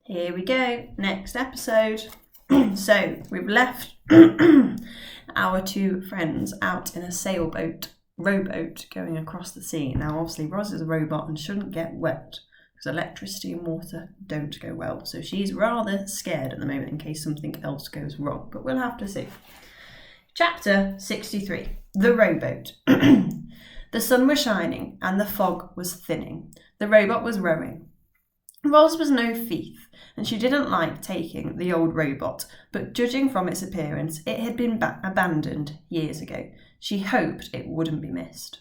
Here we go, next episode. So we've left our two friends out in a rowboat going across the sea. Now obviously Roz is a robot and shouldn't get wet because electricity and water don't go well. So she's rather scared at the moment in case something else goes wrong, but we'll have to see. Chapter 63, The Rowboat. The sun was shining and the fog was thinning. The robot was rowing. Roz was no thief, and she didn't like taking the old robot, but judging from its appearance, it had been abandoned years ago. She hoped it wouldn't be missed.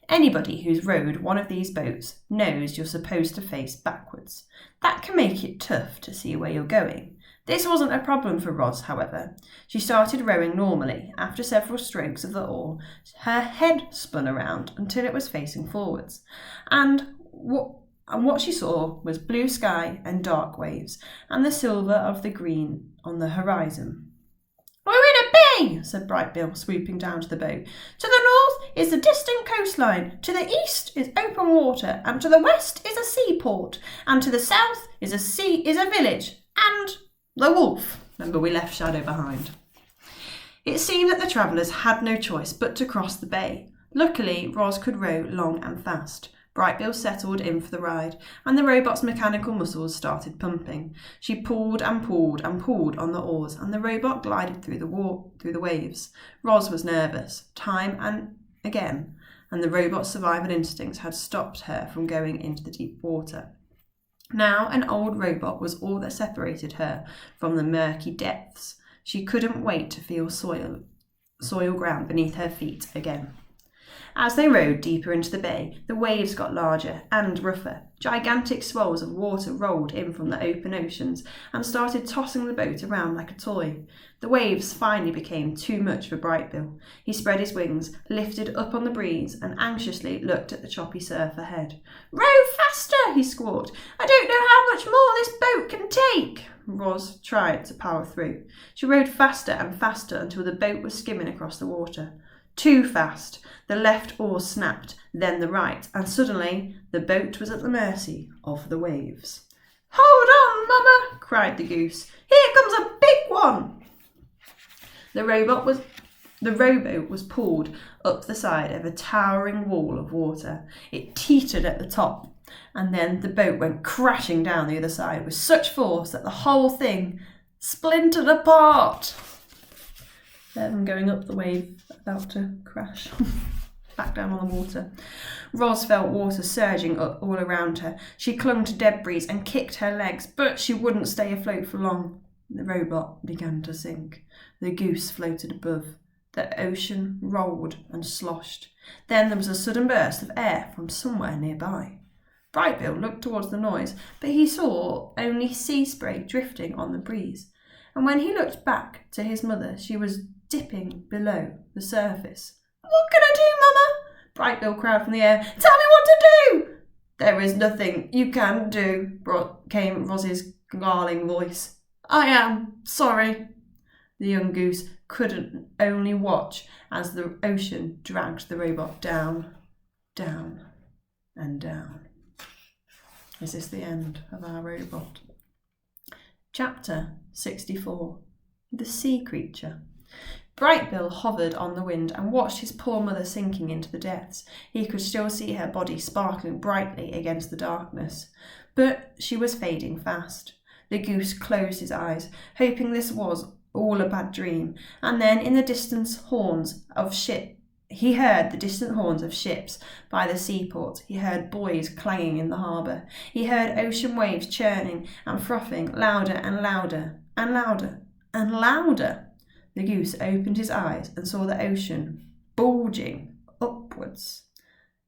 Anybody who's rowed one of these boats knows you're supposed to face backwards. That can make it tough to see where you're going. This wasn't a problem for Roz, however. She started rowing normally. After several strokes of the oar, her head spun around until it was facing forwards. And what she saw was blue sky and dark waves, and the silver of the green on the horizon. "We're in a bay," said Brightbill, swooping down to the boat. "To the north is the distant coastline, to the east is open water, and to the west is a seaport, and to the south is a village, and the wolf." Remember, we left Shadow behind. It seemed that the travellers had no choice but to cross the bay. Luckily, Roz could row long and fast. Brightbill settled in for the ride, and the robot's mechanical muscles started pumping. She pulled and pulled and pulled on the oars, and the robot glided through the waves. Roz was nervous, time and again, and the robot's survival instincts had stopped her from going into the deep water. Now an old robot was all that separated her from the murky depths. She couldn't wait to feel soil ground beneath her feet again. As they rowed deeper into the bay, the waves got larger and rougher. Gigantic swells of water rolled in from the open oceans and started tossing the boat around like a toy. The waves finally became too much for Brightbill. He spread his wings, lifted up on the breeze, and anxiously looked at the choppy surf ahead. "Row faster!" he squawked. "I don't know how much more this boat can take." Roz tried to power through. She rowed faster and faster until the boat was skimming across the water. Too fast. The left oar snapped, then the right, and suddenly the boat was at the mercy of the waves. "Hold on, Mama!" cried the goose. "Here comes a big one!" The rowboat was pulled up the side of a towering wall of water. It teetered at the top, and then the boat went crashing down the other side with such force that the whole thing splintered apart. Them going up the wave, about to crash back down on the water. Roz felt water surging up all around her. She clung to debris and kicked her legs, but she wouldn't stay afloat for long. The robot began to sink. The goose floated above. The ocean rolled and sloshed. Then there was a sudden burst of air from somewhere nearby. Brightbill looked towards the noise, but he saw only sea spray drifting on the breeze. And when he looked back to his mother, she was dipping below the surface. "What can I do, Mama?" Brightbill cried from the air. "Tell me what to do!" "There is nothing you can do," came Roz's gargling voice. "I am sorry." The young goose couldn't only watch as the ocean dragged the robot down, down, and down. Is this the end of our robot? Chapter 64, The Sea Creature. Brightbill hovered on the wind and watched his poor mother sinking into the depths. He could still see her body sparkling brightly against the darkness, but she was fading fast. The goose closed his eyes, hoping this was all a bad dream, and then in the distance he heard the distant horns of ships by the seaport. He heard buoys clanging in the harbour. He heard ocean waves churning and frothing louder and louder and louder and louder. The goose opened his eyes and saw the ocean bulging upwards.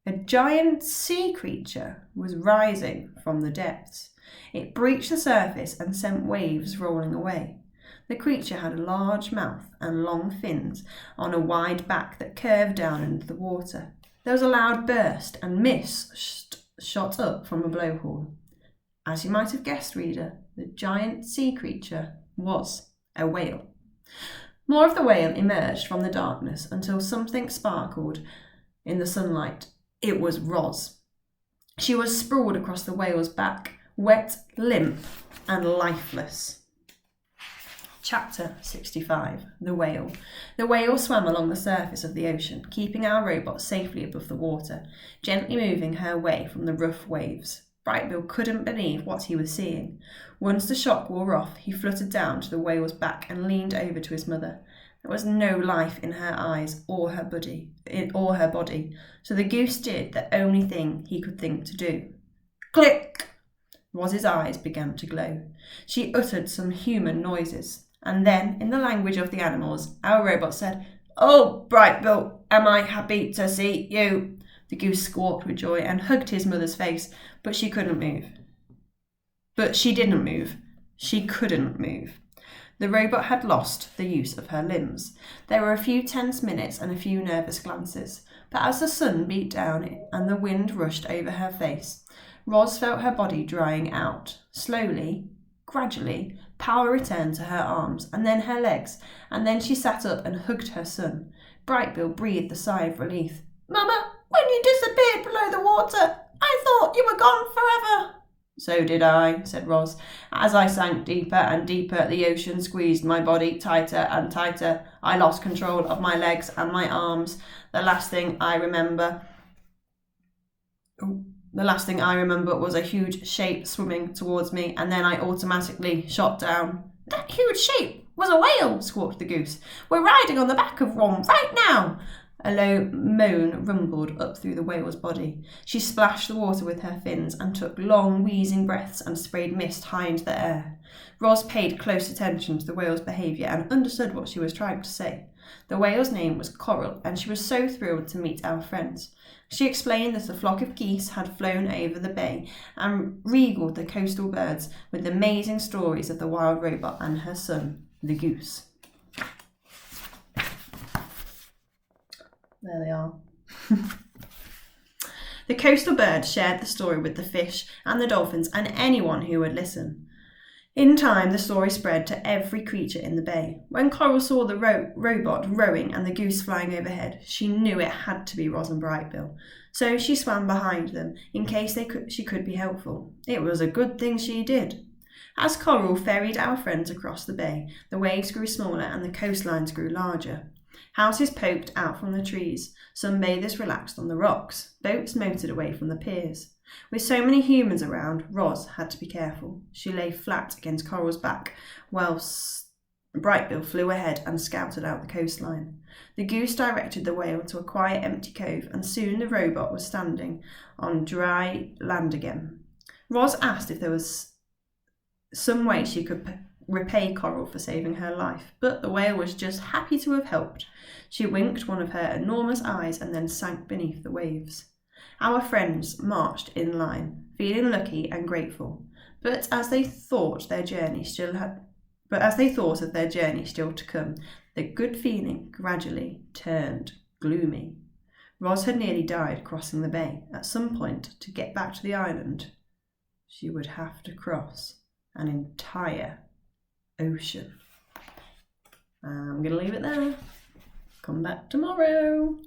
A giant sea creature was rising from the depths. It breached the surface and sent waves rolling away. The creature had a large mouth and long fins on a wide back that curved down into the water. There was a loud burst, and mist shot up from a blowhole. As you might have guessed, reader, the giant sea creature was a whale. More of the whale emerged from the darkness until something sparkled in the sunlight. It was Roz. She was sprawled across the whale's back, wet, limp, and lifeless. Chapter 65. The Whale. The whale swam along the surface of the ocean, keeping our robot safely above the water, gently moving her way from the rough waves. Brightbill couldn't believe what he was seeing. Once the shock wore off, he fluttered down to the whale's back and leaned over to his mother. There was no life in her eyes or her body, so the goose did the only thing he could think to do. Click! Roz's eyes began to glow. She uttered some human noises. And then, in the language of the animals, our robot said, "Oh, Brightbill, am I happy to see you?" The goose squawked with joy and hugged his mother's face, but she couldn't move. But she didn't move. She couldn't move. The robot had lost the use of her limbs. There were a few tense minutes and a few nervous glances, but as the sun beat down and the wind rushed over her face, Roz felt her body drying out. Slowly, gradually, power returned to her arms, and then her legs, and then she sat up and hugged her son. Brightbill breathed a sigh of relief. "Mama, when you disappeared below the water, I thought you were gone forever." "So did I," said Roz. "As I sank deeper and deeper, the ocean squeezed my body tighter and tighter. I lost control of my legs and my arms. The last thing I remember was a huge shape swimming towards me, and then I automatically shot down." "That huge shape was a whale," squawked the goose. "We're riding on the back of one right now." A low moan rumbled up through the whale's body. She splashed the water with her fins and took long, wheezing breaths and sprayed mist high into the air. Roz paid close attention to the whale's behaviour and understood what she was trying to say. The whale's name was Coral, and she was so thrilled to meet our friends. She explained that a flock of geese had flown over the bay and regaled the coastal birds with amazing stories of the wild robot and her son, the goose. There they are. The coastal birds shared the story with the fish and the dolphins and anyone who would listen. In time, the story spread to every creature in the bay. When Coral saw the robot rowing and the goose flying overhead, she knew it had to be Roz and Brightbill. So she swam behind them, in case she could be helpful. It was a good thing she did. As Coral ferried our friends across the bay, the waves grew smaller and the coastlines grew larger. Houses poked out from the trees. Sunbathers relaxed on the rocks. Boats motored away from the piers. With so many humans around, Roz had to be careful. She lay flat against Coral's back, whilst Brightbill flew ahead and scouted out the coastline. The goose directed the whale to a quiet, empty cove, and soon the robot was standing on dry land again. Roz asked if there was some way she could repay Coral for saving her life, but the whale was just happy to have helped. She winked one of her enormous eyes and then sank beneath the waves. Our friends marched in line, feeling lucky and grateful, but as they thought of their journey still to come, the good feeling gradually turned gloomy. Roz had nearly died crossing the bay. At some point, to get back to the island, she would have to cross an entire ocean. I'm going to leave it there. Come back tomorrow.